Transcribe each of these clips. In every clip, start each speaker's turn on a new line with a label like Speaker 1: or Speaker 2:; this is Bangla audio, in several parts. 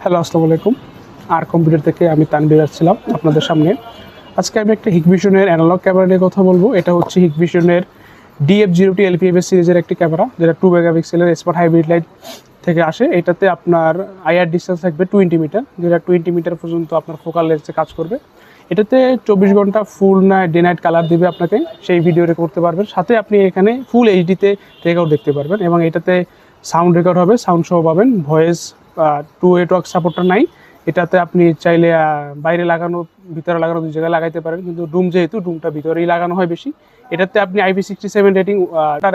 Speaker 1: হ্যালো, আসসালামু আলাইকুম। আর কম্পিউটার থেকে আমি তানভীর আসছিলাম আপনাদের সামনে। আজকে আমি একটা হিকভিশনের অ্যানালগ ক্যামেরা নিয়ে কথা বলবো। এটা হচ্ছে হিকভিশনের DF-0T LPFS সিরিজের একটি ক্যামেরা, যেটা 2 মেগাপিক্সেলের স্মার্ট হাইব্রিড লাইট থেকে আসে। এটাতে আপনার আইআর ডিস্টেন্স থাকবে 20 মিটার, যেটা 20 মিটার পর্যন্ত আপনার ফোকাল লেন্সে কাজ করবে। এটাতে 24 ঘন্টা ফুল ডে নাইট কালার দিবে আপনাকে, সেই ভিডিও রেকর্ড করতে পারবেন। সাথে আপনি এখানে ফুল এইচডিতে রেকর্ড দেখতে পারবেন, এবং এটাতে সাউন্ড রেকর্ড হবে, সাউন্ড সহ পাবেন। ভয়েস টু নেটওয়ার্ক সাপোর্টটা নাই এটাতে। আপনি চাইলে বাইরে লাগানো, ভিতরে লাগানো, দুই জায়গায় লাগাইতে পারেন, কিন্তু ডুম যেহেতু ডুমটা ভিতরেই লাগানো হয় বেশি। এটাতে আপনি IP67 রেটিং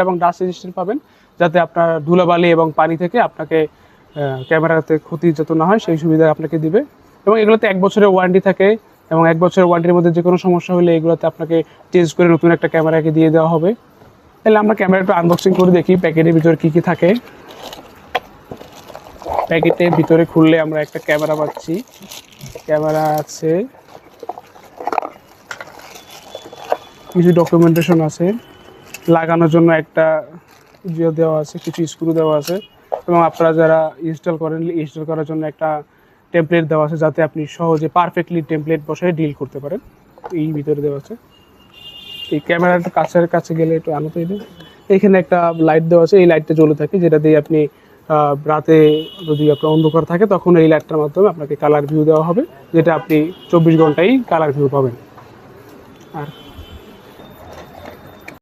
Speaker 1: এবং ডাস্ট রেজিস্ট্যান্ট পাবেন, যাতে আপনার ধুলাবালি এবং পানি থেকে আপনাকে ক্যামেরাতে ক্ষতি যত না হয় সেই সুবিধা আপনাকে দিবে। এবং এগুলোতে 1 বছরের ওয়ারেন্টি থাকে, এবং 1 বছরের ওয়ারেন্টির মধ্যে যে কোনো সমস্যা হলে এগুলোতে আপনাকে চেঞ্জ করে নতুন একটা ক্যামেরাকে দিয়ে দেওয়া হবে। তাহলে আমরা ক্যামেরাটা আনবক্সিং করে দেখি প্যাকেটের ভিতরে কী কী থাকে। প্যাকেটের ভিতরে খুললে আমরা একটা ক্যামেরা পাচ্ছি। ক্যামেরা আছে, কিছু ডকুমেন্টেশন আছে, লাগানোর জন্য একটা ইয়ে দেওয়া আছে, কিছু স্ক্রু দেওয়া আছে, এবং আপনারা যারা ইনস্টল করেন, ইনস্টল করার জন্য একটা টেমপ্লেট দেওয়া আছে, যাতে আপনি সহজে পারফেক্টলি টেমপ্লেট বসায় ডিল করতে পারেন। এই ভিতরে দেওয়া আছে। এই ক্যামেরাটা কাছে গেলে একটু আলো পেয়ে, এইখানে একটা লাইট দেওয়া আছে, এই লাইটটা জ্বলে থাকে, যেটা দিয়ে আপনি রাতে যদি আপনার অন্ধকার থাকে তখন এই লাইটটার মাধ্যমে আপনাকে কালার ভিউ দেওয়া হবে, যেটা আপনি 24 ঘন্টাই কালার ভিউ পাবেন। আর